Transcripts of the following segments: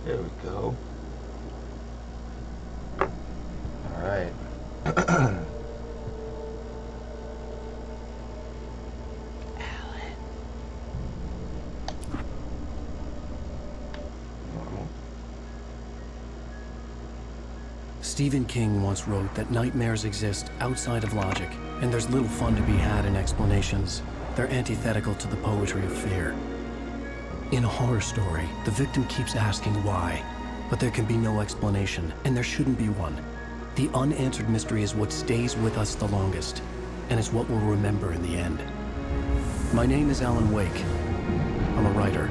There we go. Alright. Stephen King once wrote that nightmares exist outside of logic, and there's little fun to be had in explanations. They're antithetical to the poetry of fear. In a horror story, the victim keeps asking why, but there can be no explanation, and there shouldn't be one. The unanswered mystery is what stays with us the longest, and is what we'll remember in the end. My name is Alan Wake. I'm a writer.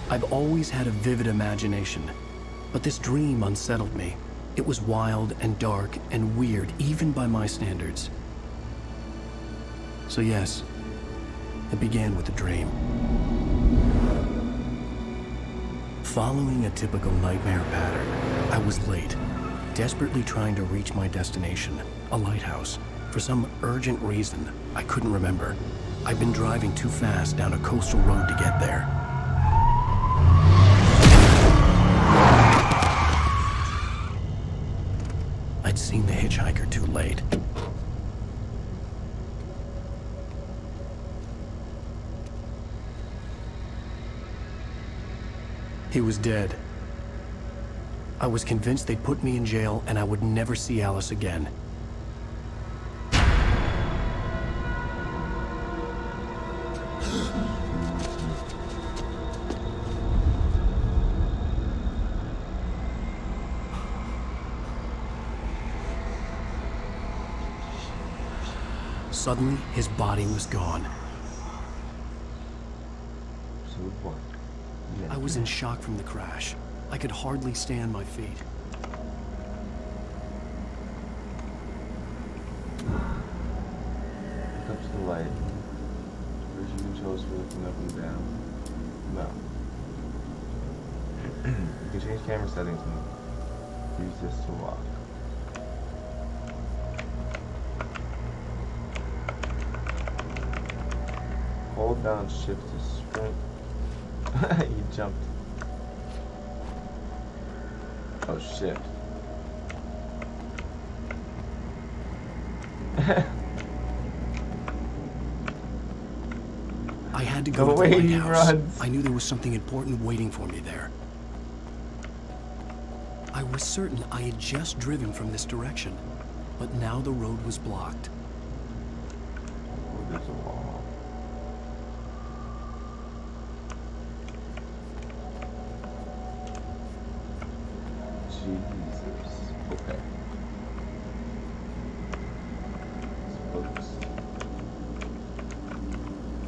I've always had a vivid imagination, but this dream unsettled me. It was wild and dark and weird, even by my standards. So yes, it began with a dream. Following a typical nightmare pattern, I was late, desperately trying to reach my destination, a lighthouse. For some urgent reason, I couldn't remember. I'd been driving too fast down a coastal road to get there. I'd seen the hitchhiker too late. He was dead. I was convinced they'd put me in jail and I would never see Alice again. Suddenly, his body was gone. I was in shock from the crash. I could hardly stay on my feet. Pick up to the light. Where's your controls for looking up and down? No. You can change camera settings and use this to walk. Hold down shift to sprint. You jumped. Oh shit. I had to go to the lighthouse. I knew there was something important waiting for me there. I was certain I had just driven from this direction, but now the road was blocked. Oh, there's a wall. Jesus. Okay.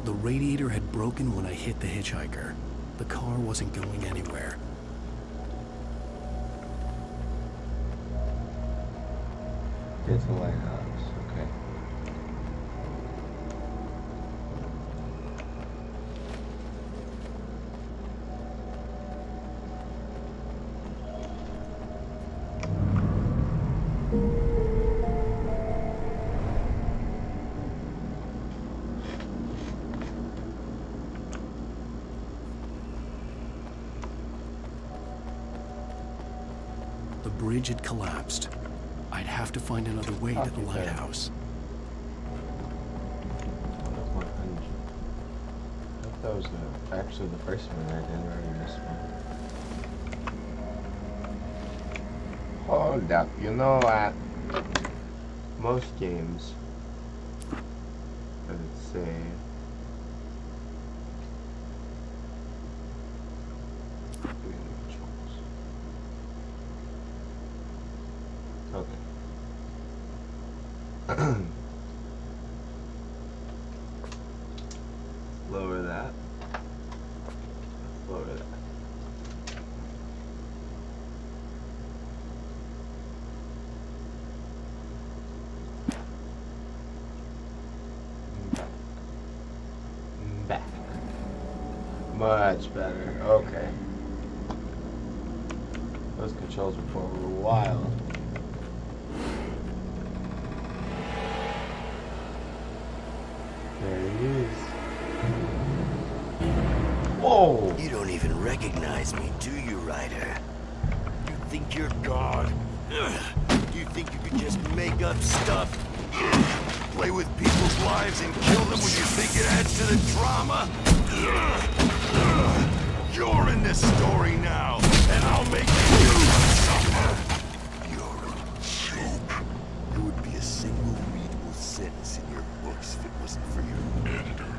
The radiator had broken when I hit the hitchhiker. The car wasn't going anywhere. It's a lighthouse. Okay. The bridge had collapsed. I'd have to find another way to the lighthouse. I thought that was actually the first one I did already this one. Hold up, you know what? Most games, does it say? Okay. Lower that. Lower that. Back. Much better. Okay. Those controls before were wild. even recognize me, do you, Ryder? You think you're God? Ugh. You think you could just make up stuff? Play with people's lives and kill them when you think it adds to the drama? You're in this story now, and I'll make you suffer! You're a joke. There would be a single readable sentence in your books if it wasn't for your editor.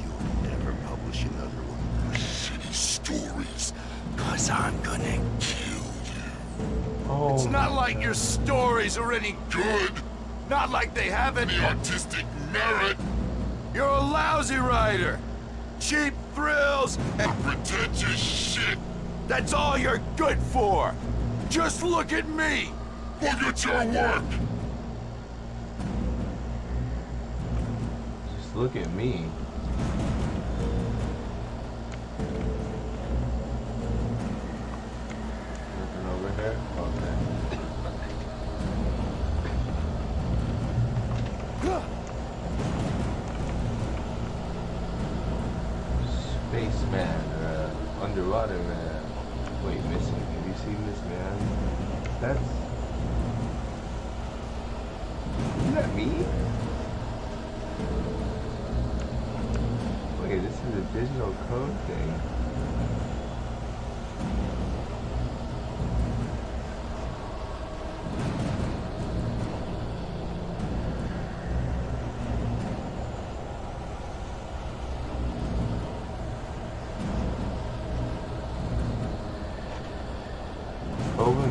You'll never publish another one of your shitty stories, cause I'm gonna kill you. Oh. It's not like your stories are any good. Not like they have any artistic merit. You're a lousy writer. Cheap thrills and pretentious shit. That's all you're good for. Just look at me. Look at your work. Just look at me. Looking over here? Okay. Spaceman, underwater man. Wait, missing. Have you seen this man? That's... Is that me? Wait, this is a digital code thing.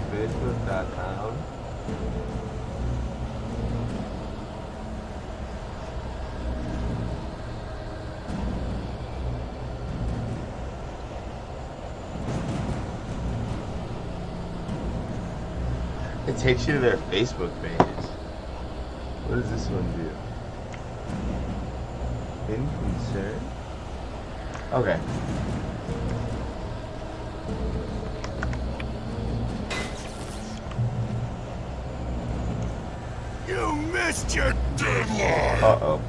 Facebook.com. It takes you to their Facebook page. What does this one do? In concern? Okay. You missed your deadline! Uh-oh.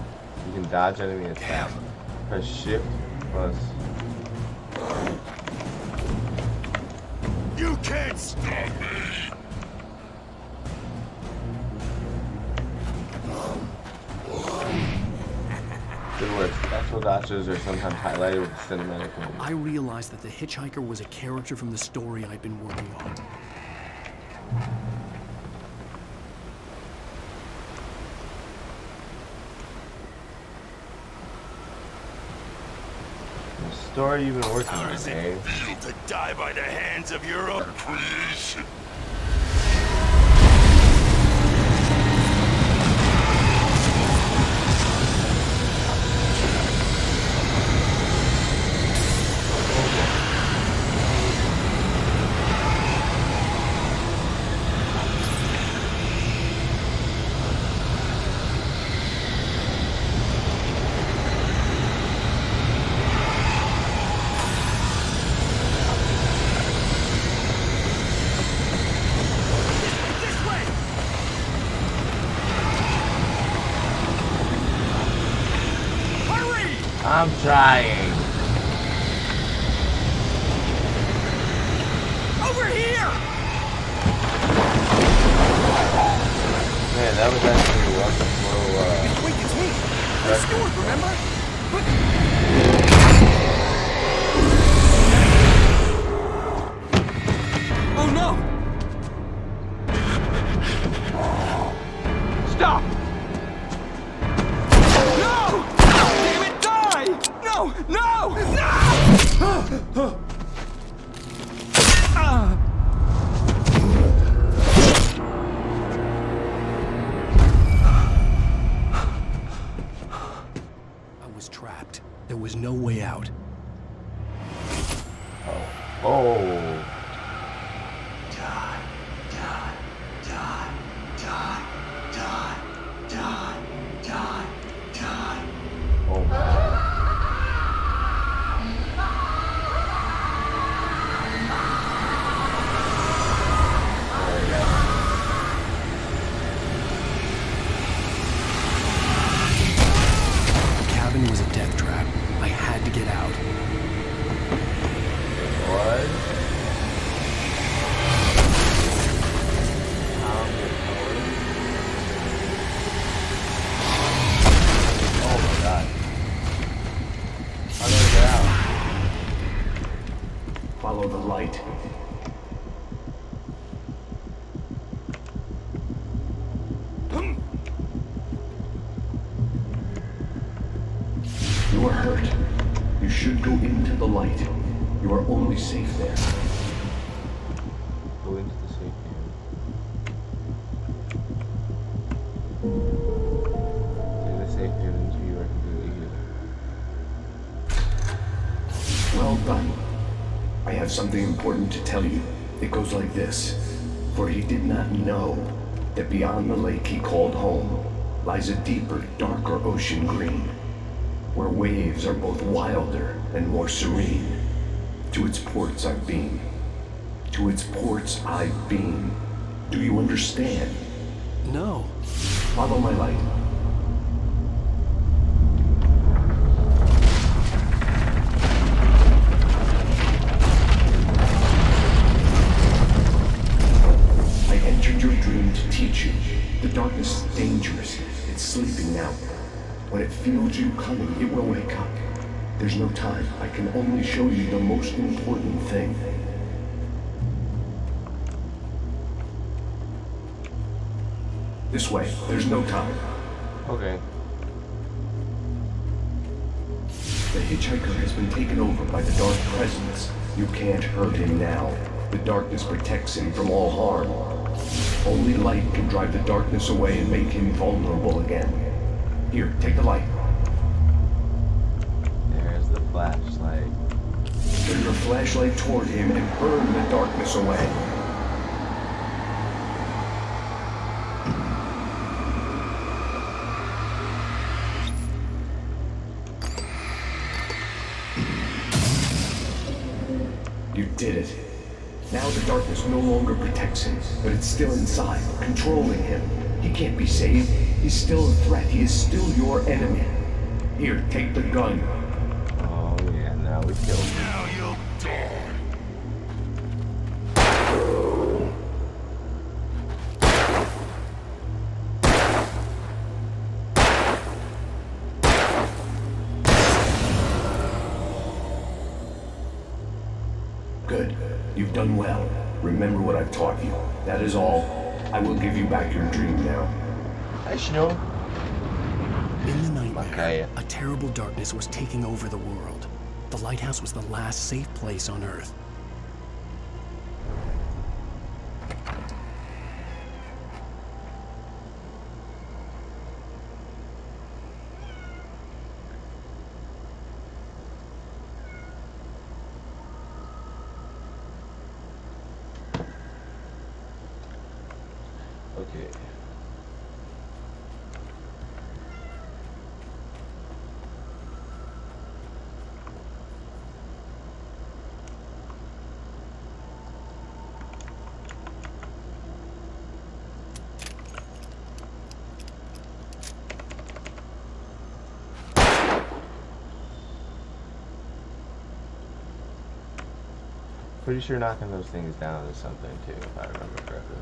You can dodge enemy attacks. Press shift plus... You can't stop me! Good work. Actual dodges are sometimes highlighted with cinematic moment. I realized that the hitchhiker was a character from the story I'd been working on. The story you've been working How on, does it Dave. feel to die by the hands of your own creation? I'm trying. Over here! Man, that was actually a slow, Wait, it's me! The steward, remember? Oh no! Stop! No! Damn it, die! No! No! No! I was trapped. There was no way out. Oh. Oh my. There we go. The cabin was a death trap. I had to get out. should go into the light. You are only safe there. Go into the safe haven. In the safe havens, you are completely healed. Well done. I have something important to tell you. It goes like this. For he did not know that beyond the lake he called home lies a deeper, darker ocean green, where waves are both wilder and more serene. To its ports I've been. To its ports I've been. Do you understand? No. Follow my light. I entered your dream to teach you. The darkness is dangerous. It's sleeping now. When it feels you coming, it will wake up. There's no time. I can only show you the most important thing. This way. There's no time. Okay. The hitchhiker has been taken over by the dark presence. You can't hurt him now. The darkness protects him from all harm. Only light can drive the darkness away and make him vulnerable again. Here, take the light. There's the flashlight. Turn your flashlight toward him and burn the darkness away. You did it. Now the darkness no longer protects him, but it's still inside, controlling him. He can't be saved. He's still a threat. He is still your enemy. Here, take the gun. Oh yeah, now we killed him. Now you'll die. Good. You've done well. Remember what I've taught you. That is all. I will give you back your dream now. I know. In the nightmare, Okay. a terrible darkness was taking over the world. The lighthouse was the last safe place on Earth. Okay. Pretty sure knocking those things down is something too, if I remember correctly.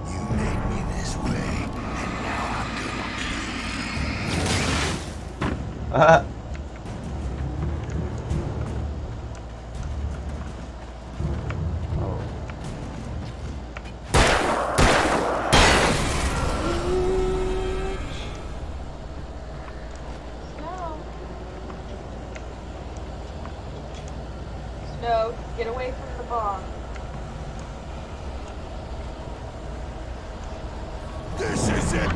You made me this way, and now I'm gonna Oh. Snow, get away from the bomb. This is it.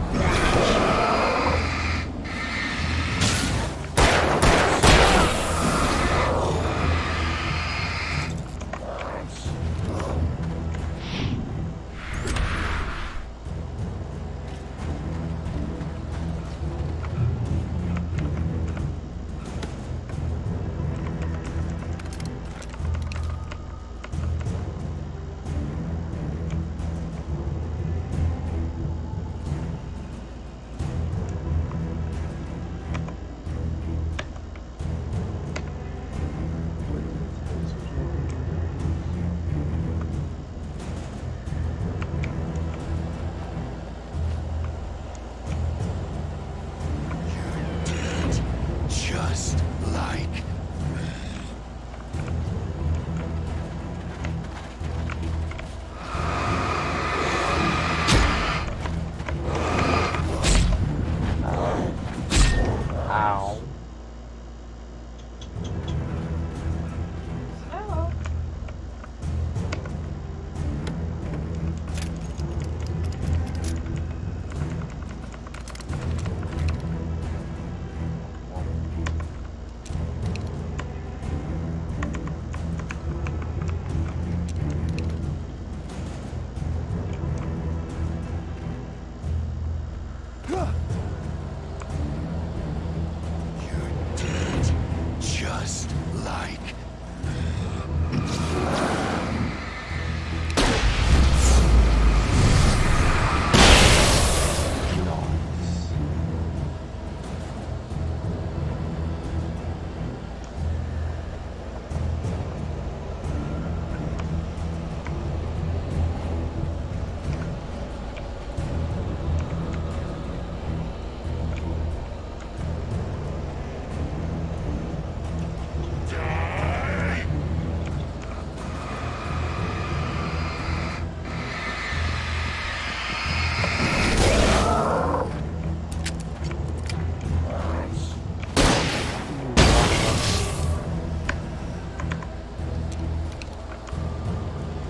Ow. Snow. You're dead. Just like...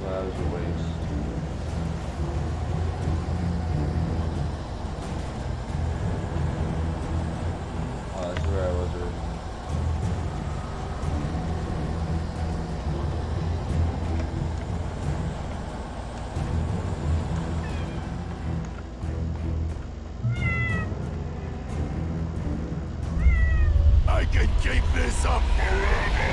That was a waste. Oh, that's where I was already. I can keep this up forever!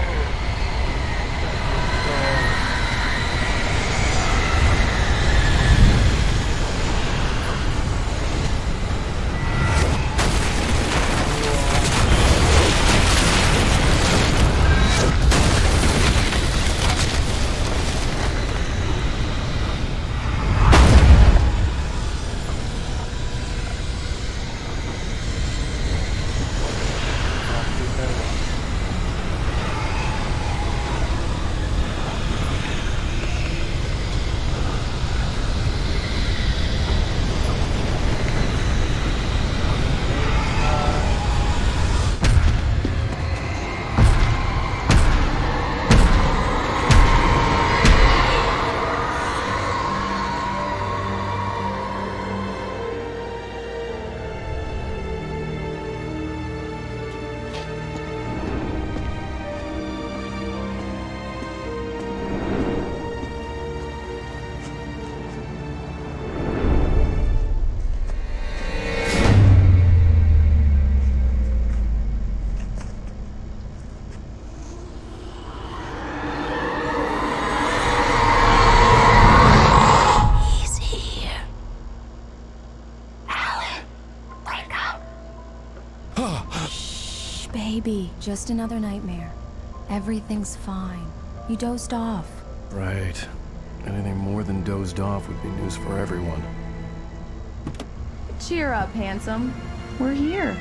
He's here. Alan, wake up. Shh, baby. Just another nightmare. Everything's fine. You dozed off. Right. Anything more than dozed off would be news for everyone. Cheer up, handsome. We're here.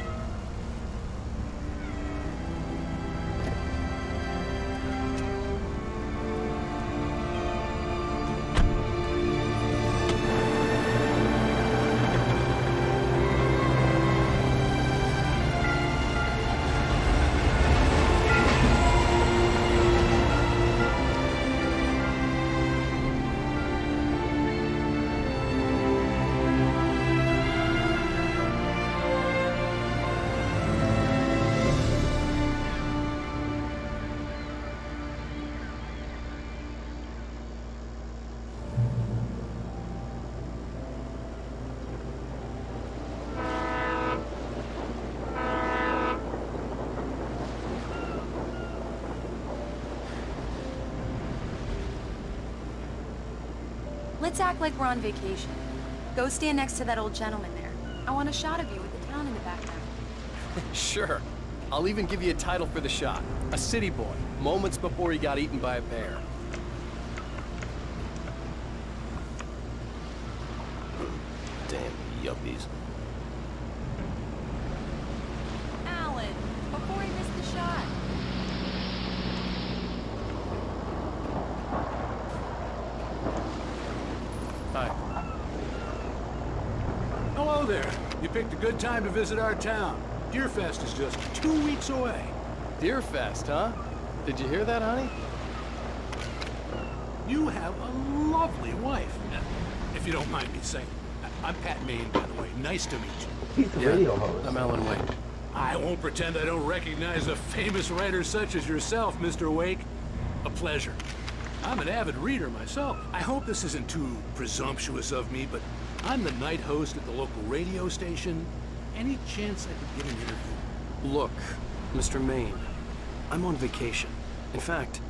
Let's act like we're on vacation. Go stand next to that old gentleman there. I want a shot of you with the town in the background. Sure. I'll even give you a title for the shot. A city boy, moments before he got eaten by a bear. Damn yuppies. Alan, before he missed the shot. Hi. Hello there. You picked a good time to visit our town. Deerfest is just 2 weeks away. Deerfest, huh? Did you hear that, honey? You have a lovely wife. If you don't mind me saying. I'm Pat Maine, by the way. Nice to meet you. He's the radio host. I'm Alan Wake. I won't pretend I don't recognize a famous writer such as yourself, Mr. Wake. A pleasure. I'm an avid reader myself. I hope this isn't too presumptuous of me, but I'm the night host at the local radio station. Any chance I could get an interview? Look, Mr. Maine, I'm on vacation. In fact,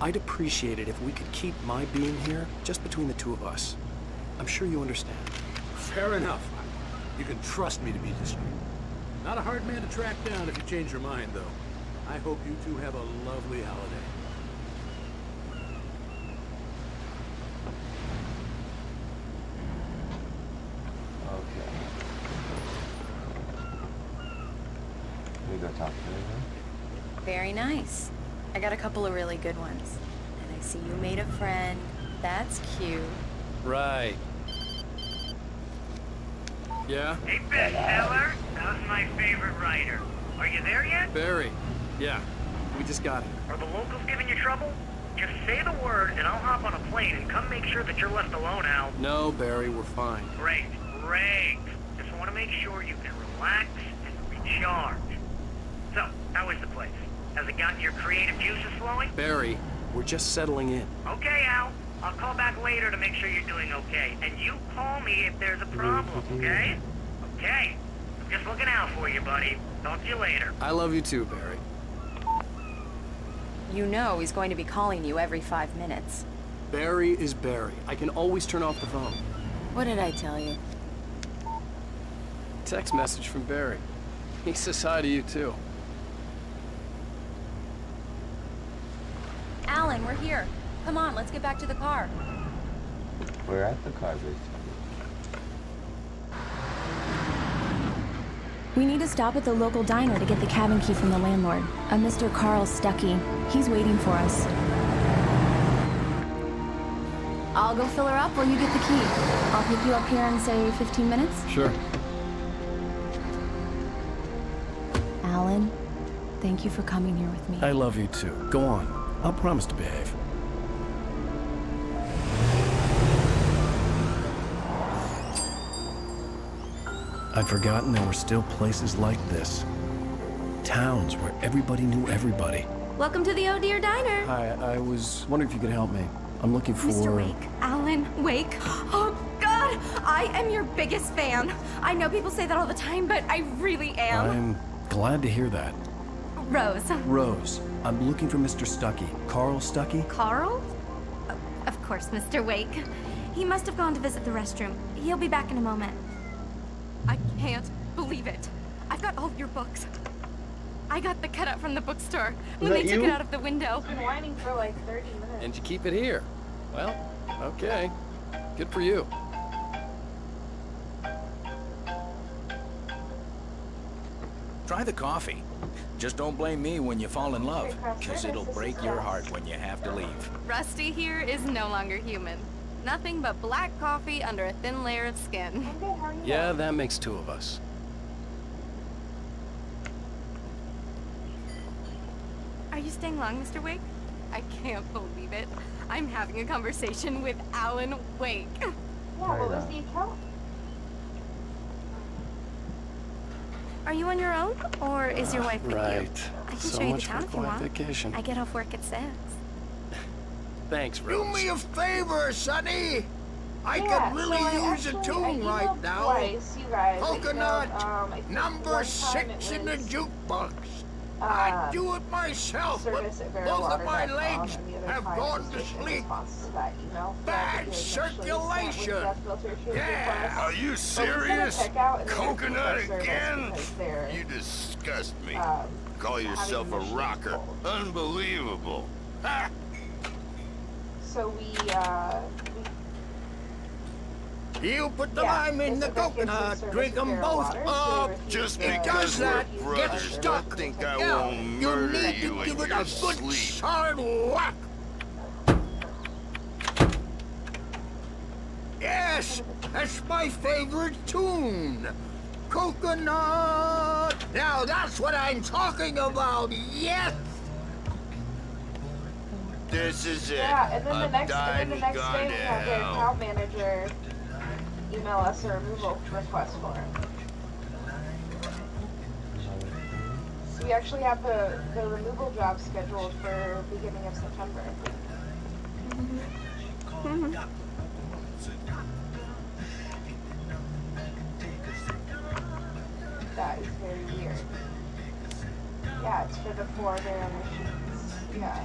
I'd appreciate it if we could keep my being here just between the two of us. I'm sure you understand. Fair enough. You can trust me to be discreet. Not a hard man to track down if you change your mind, though. I hope you two have a lovely holiday. Okay. We go talk to her. Very nice. I got a couple of really good ones. And I see you made a friend. That's cute. Right. Yeah? Hey, bestseller, how's my favorite writer? Are you there yet? Barry. Yeah. We just got here. Are the locals giving you trouble? Just say the word and I'll hop on a plane and come make sure that you're left alone, Al. No, Barry, we're fine. Great, great. Just want to make sure you can relax and recharge. So, how is the place? Has it gotten your creative juices flowing? Barry, we're just settling in. Okay, Al. I'll call back later to make sure you're doing okay. And you call me if there's a problem, okay? Okay. I'm just looking out for you, buddy. Talk to you later. I love you too, Barry. You know he's going to be calling you every 5 minutes. Barry is Barry. I can always turn off the phone. What did I tell you? Text message from Barry. He says hi to you too. Alan, we're here. Come on, let's get back to the car. We're at the car basically. We need to stop at the local diner to get the cabin key from the landlord, a Mr. Carl Stuckey. He's waiting for us. I'll go fill her up while you get the key. I'll pick you up here in, say, 15 minutes? Sure. Alan, thank you for coming here with me. I love you too. Go on. I'll promise to behave. I'd forgotten there were still places like this. Towns where everybody knew everybody. Welcome to the Oh Dear Diner. Hi, I was wondering if you could help me. I'm looking for... Mr. Wake. Alan Wake. Oh, God! I am your biggest fan. I know people say that all the time, but I really am. I'm glad to hear that. Rose. Rose, I'm looking for Mr. Stuckey. Carl Stuckey? Carl? Of course, Mr. Wake. He must have gone to visit the restroom. He'll be back in a moment. I can't believe it. I've got all of your books. I got the cutout from the bookstore when they took it out of the window. I've been whining for like 30 minutes. And you keep it here. Well, okay. Good for you. Try the coffee. Just don't blame me when you fall in love, because it'll break your heart when you have to leave. Rusty here is no longer human. Nothing but black coffee under a thin layer of skin. Yeah, that makes two of us. Are you staying long, Mr. Wake? I can't believe it. I'm having a conversation with Alan Wake. Yeah, what was the account? Are you on your own, or is your wife with you? Right. I can So show you the much for town a if you quiet want. vacation. I get off work at 6. Thanks, Rose. Do me a favor, Sonny. I Yeah, could really so I use a actually- I tune right emailed now. twice, you guys. I Coconut, emailed, I think number one time 6 it in the was, jukebox. I'd do it myself, but service at both of my veriwater.com, legs and the other have time gone it to was just in sleep. response to that email. So I Bad think it was actually sent with circulation. death filter to a Yeah, request. are you But we serious? sent a check out and then Coconut they refused our service again? because they're, You disgust me. having Call yourself the a machine rocker. pulled. Unbelievable. Ha! So we You put the Yeah, lime in the it's a vacancy coconut, service drink with them Barrel both Water, so up. they refuse Just to- because they that refuse gets our stuck. service. Think I Yeah, won't murder you to give it a good solid whack. Yes, that's my favorite tune. coconut! Now that's what I'm talking about, yes! This is it. Yeah, and then the I'm next dying day we gone have the to hell. account manager email us a removal request form. So we actually have the removal job scheduled for beginning of September. That is very weird. Yeah, it's for the 4 bare machines. Yeah.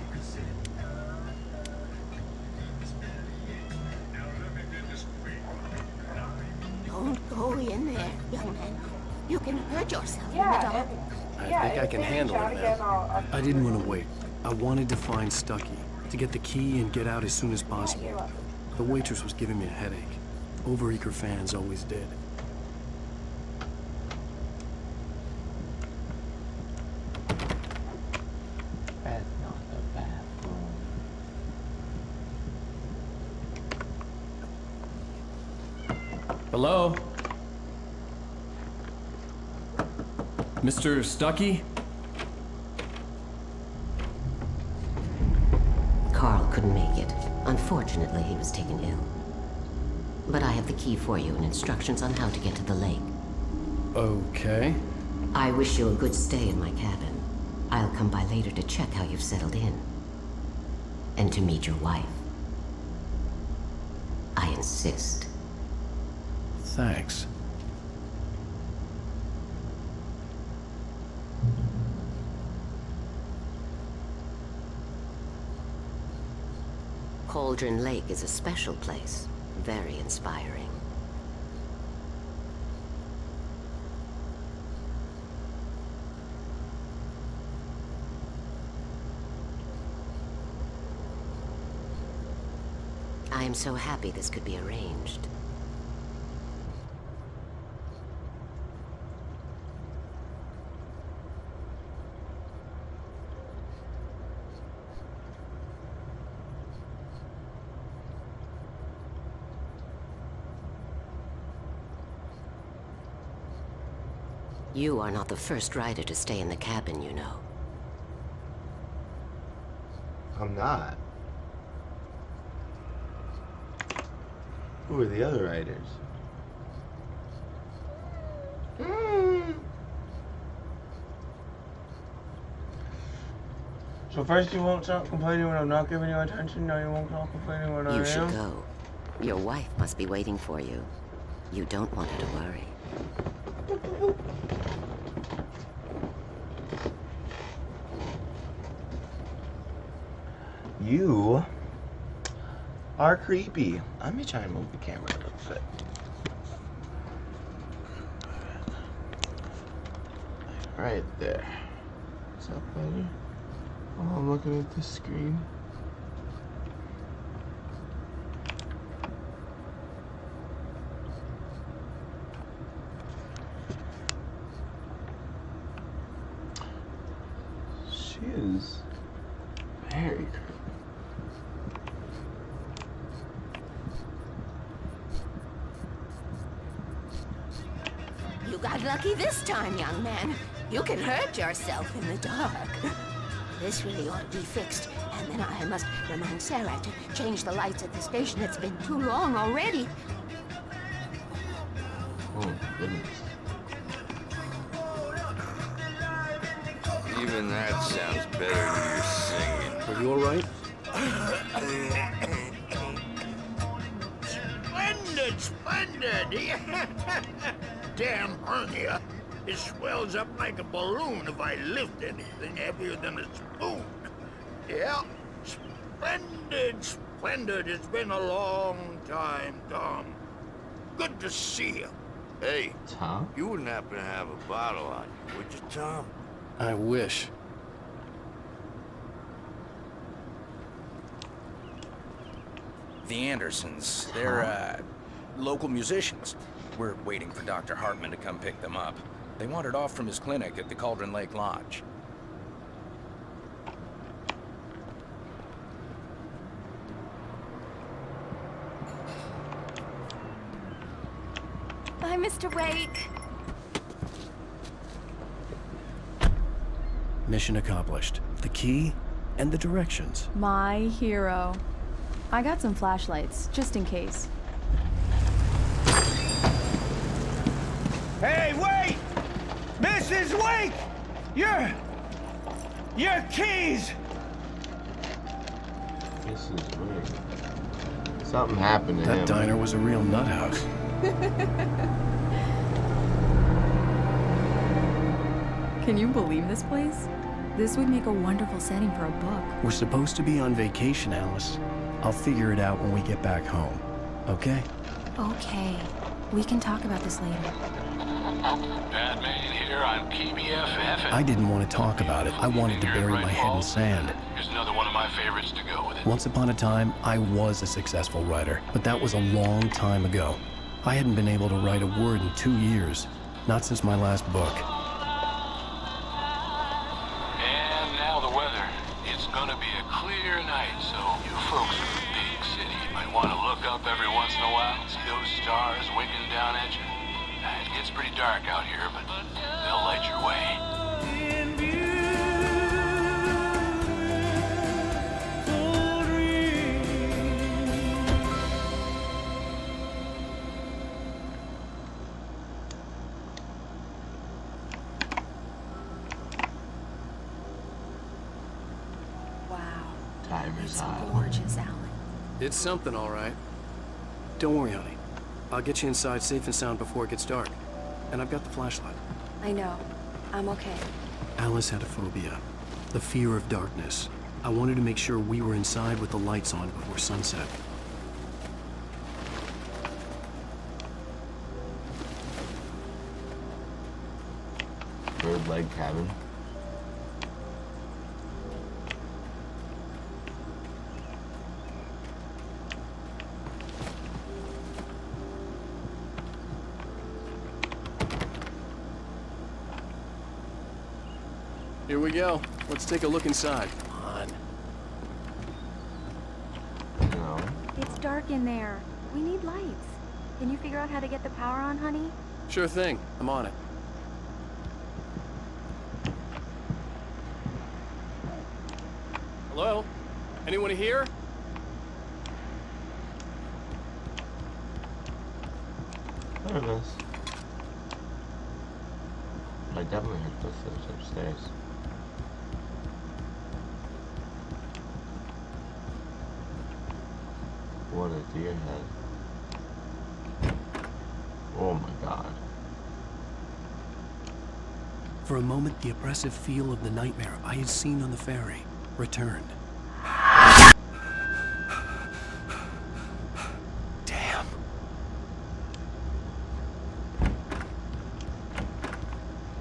Don't go in there, young man. You can hurt yourself in the Yeah, dark. and I think I can handle it again, now. I didn't want to wait. I wanted to find Stucky, to get the key and get out as soon as possible. The waitress was giving me a headache. Overeager fans always did. That's not the bathroom. Hello? Mr. Stucky? Carl couldn't make it. Unfortunately, he was taken ill. But I have the key for you and instructions on how to get to the lake. Okay. I wish you a good stay in my cabin. I'll come by later to check how you've settled in. And to meet your wife. I insist. Thanks. Cauldron Lake is a special place. Very inspiring. I am so happy this could be arranged. You are not the first rider to stay in the cabin, you know. I'm not. Who are the other writers? So first you won't stop complaining when I'm not giving you attention, now you won't stop complaining when I am? You should go. Your wife must be waiting for you. You don't want her to worry. You are creepy. Let me try and move the camera a little bit. Right there. What's up, buddy? Oh, I'm looking at the screen. She is very creepy. You got lucky this time, young man. You can hurt yourself in the dark. This really ought to be fixed, and then I must remind Sarah to change the lights at the station. It's been too long already. Oh, goodness. Even that sounds better than your singing. Are you all right? Splendid, splendid! Damn hernia. It swells up like a balloon if I lift anything heavier than a spoon. Yeah, splendid, splendid. It's been a long time, Tom. Good to see you. Hey, Tom? You wouldn't happen to have a bottle on you, would you, Tom? I wish. The Andersons, they're, local musicians. We're waiting for Dr. Hartman to come pick them up. They wandered off from his clinic at the Cauldron Lake Lodge. Bye, Mr. Wake. Mission accomplished. The key and the directions. My hero. I got some flashlights, just in case. Hey, wait! Mrs. Wake! Your keys! This is weird. Something happened to him. That diner was a real nut house. Can you believe this place? This would make a wonderful setting for a book. We're supposed to be on vacation, Alice. I'll figure it out when we get back home. Okay? Okay. We can talk about this later. Batman here on KBFF. I didn't want to talk about it. I wanted to bury my head in sand. Here's another one of my favorites to go with it. Once upon a time, I was a successful writer, but that was a long time ago. I hadn't been able to write a word in 2 years. Not since my last book. And now the weather. It's gonna be a clear night, so you folks in the big city might want to look up every once in a while, see those stars winking down at you. It gets pretty dark out here, but they'll light your way. Wow. Time is It's high. gorgeous, Alan. It's something, all right. Don't worry, honey. I'll get you inside safe and sound before it gets dark. And I've got the flashlight. I know. I'm okay. Alice had a phobia. The fear of darkness. I wanted to make sure we were inside with the lights on before sunset. Bird leg cabin. Here we go. Let's take a look inside. Come on. No. It's dark in there. We need lights. Can you figure out how to get the power on, honey? Sure thing. I'm on it. Hello? Anyone here? There it is. I definitely heard footsteps upstairs. What a deer head. Oh my god. For a moment, the oppressive feel of the nightmare I had seen on the ferry returned. Damn.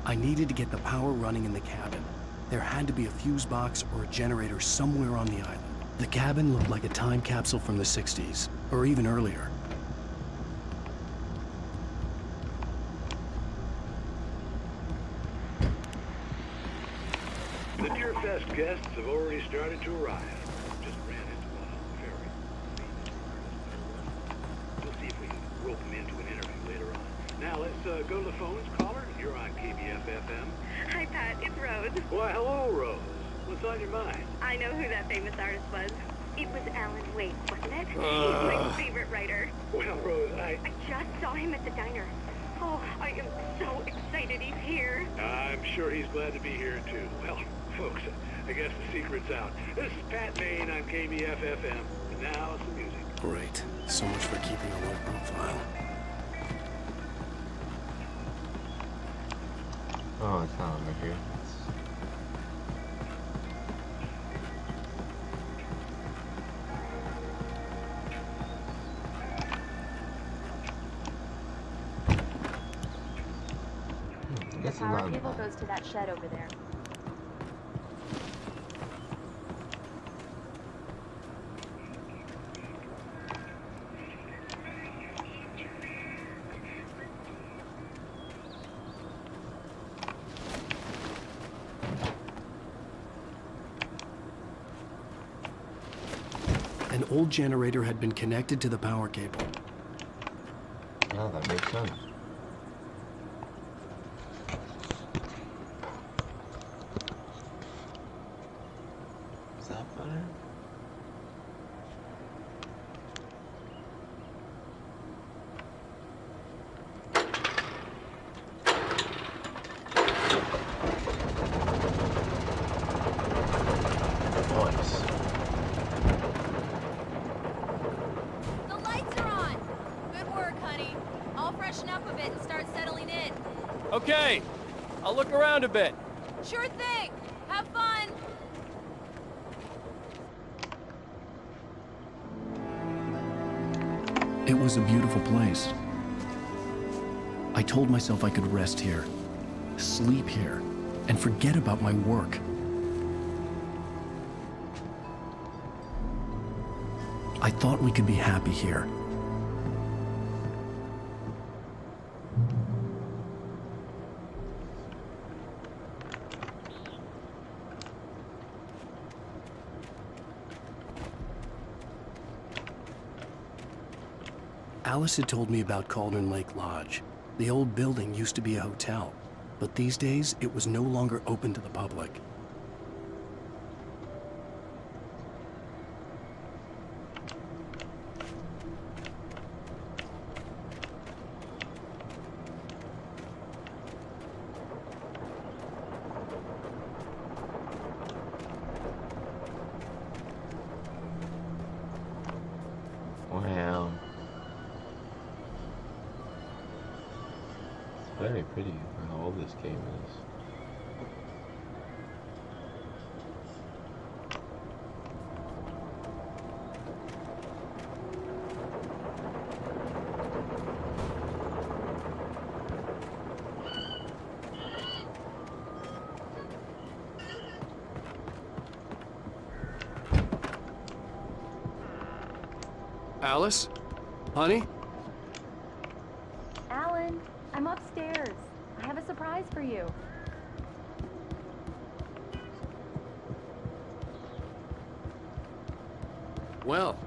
I needed to get the power running in the cabin. There had to be a fuse box or a generator somewhere on the island. The cabin looked like a time capsule from the 60s, or even earlier. The Deerfest guests have already started to arrive. Just ran into one on the ferry. We'll see if we can rope them into an interview later on. Now let's go to the phones. Caller, you're on KBFFM. Hi, Pat. It's Rose. Why, hello, Rose. What's on your mind? I know who that famous artist was. It was Alan Wake, wasn't it? He's my favorite writer. Well, Rose, I just saw him at the diner. Oh, I am so excited he's here. I'm sure he's glad to be here, too. Well, folks, I guess the secret's out. This is Pat Maine on KBFFM. And now some music. Great. So much for keeping a low profile. Oh, it's not over here. The power cable goes to that shed over there. An old generator had been connected to the power cable. Yeah, that makes sense. Is that better? Nice. The lights are on! Good work, honey. I'll freshen up a bit and start settling in. Okay, I'll look around a bit. Sure thing! Have fun! It was a beautiful place. I told myself I could rest here, sleep here, and forget about my work. I thought we could be happy here. Alice had told me about Cauldron Lake Lodge. The old building used to be a hotel, but these days it was no longer open to the public. Wow. It's very pretty how old this game is. Alice? Honey? Alan, I'm upstairs. I have a surprise for you. Well,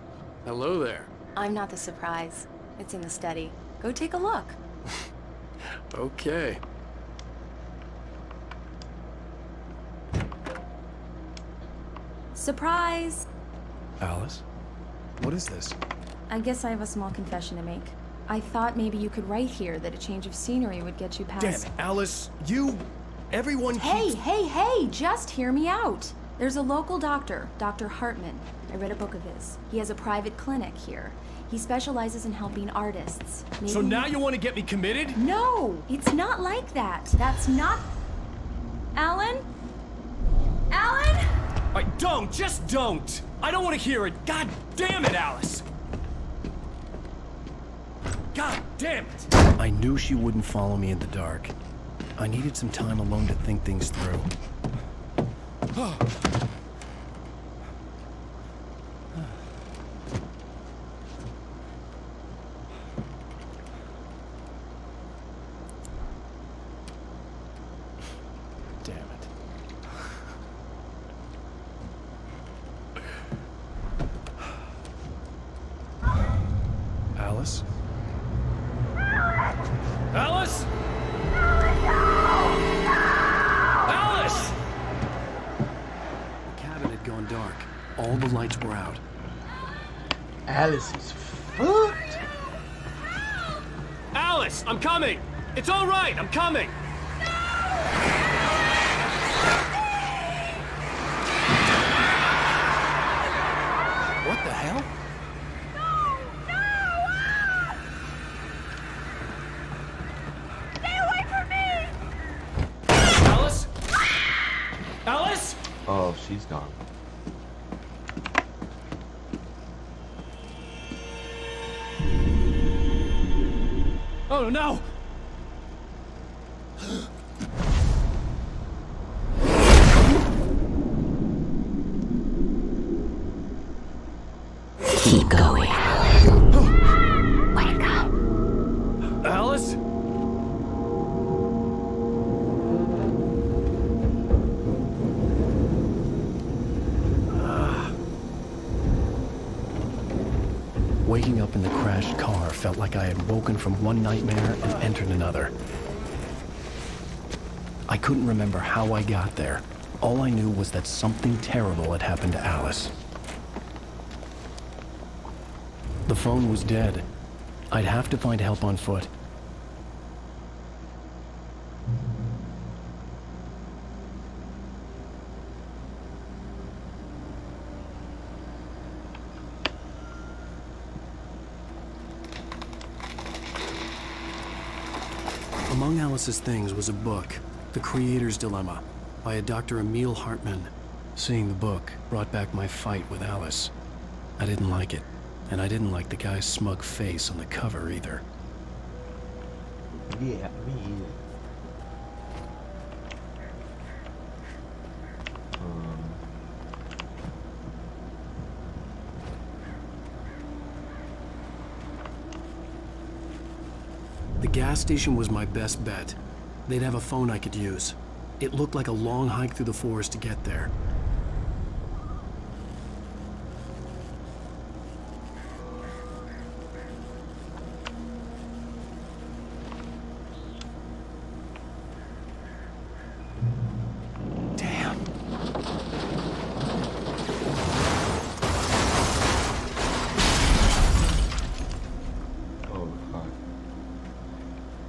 hello there. I'm not the surprise. It's in the study. Go take a look. Okay. Surprise! Alice? What is this? I guess I have a small confession to make. I thought maybe you could write here that a change of scenery would get you past... Damn it, Alice! Everyone Hey, hey, just hear me out! There's a local doctor, Dr. Hartman. I read a book of his. He has a private clinic here. He specializes in helping artists. So now you want to get me committed? No! It's not like that. That's not... Alan? Alan? Just don't! I don't want to hear it! God damn it, Alice! God damn it! I knew she wouldn't follow me in the dark. I needed some time alone to think things through. Damn it. Alice? Alice? Alice! The cabin had gone dark. All the lights were out. Alice is fucked. Alice, I'm coming! It's all right, I'm coming! What the hell? Alice? Oh, she's gone. Oh no! Keep going. Wake up. Alice? Waking up in the crashed car felt like I had woken from one nightmare and entered another. I couldn't remember how I got there, All I knew was that something terrible had happened to Alice. The phone was dead. I'd have to find help on foot. Among Alice's things was a book, The Creator's Dilemma, by a Dr. Emil Hartman. Seeing the book brought back my fight with Alice. I didn't like it, and I didn't like the guy's smug face on the cover either. Yeah, me either. The gas station was my best bet. They'd have a phone I could use. It looked like a long hike through the forest to get there.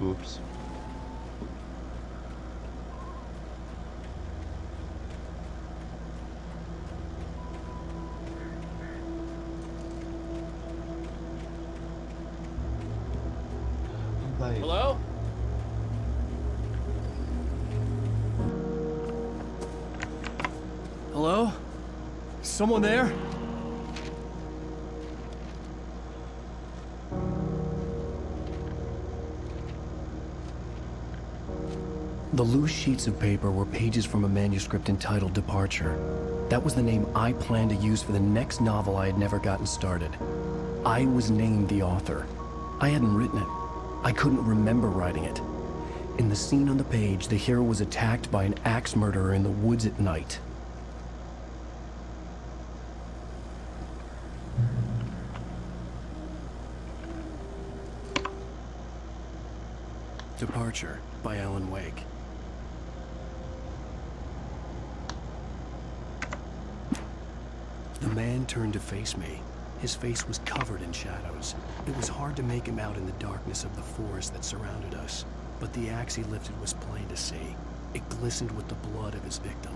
Oops. Hello? Hello? Someone there? The loose sheets of paper were pages from a manuscript entitled Departure. That was the name I planned to use for the next novel I had never gotten started. I was named the author. I hadn't written it. I couldn't remember writing it. In the scene on the page, the hero was attacked by an axe murderer in the woods at night. Departure by Alan Wake. The man turned to face me. His face was covered in shadows. It was hard to make him out in the darkness of the forest that surrounded us, but the axe he lifted was plain to see. It glistened with the blood of his victim.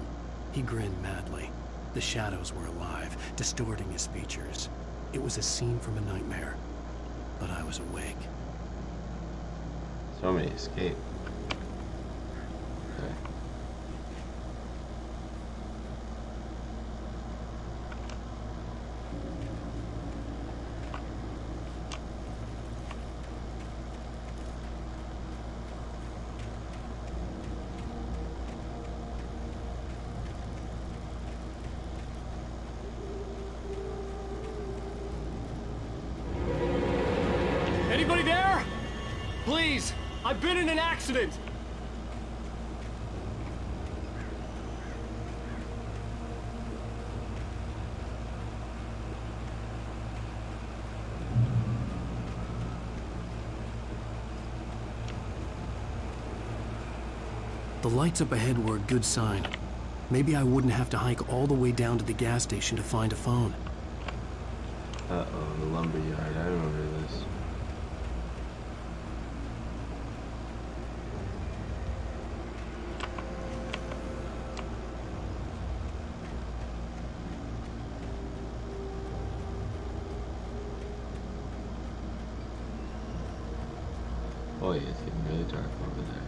He grinned madly. The shadows were alive, distorting his features. It was a scene from a nightmare, but I was awake. So many escape. Okay. Anybody there? Please, I've been in an accident. The lights up ahead were a good sign. Maybe I wouldn't have to hike all the way down to the gas station to find a phone. Uh-oh, the lumberyard. I remember this. Oh yeah, it's getting really dark over there.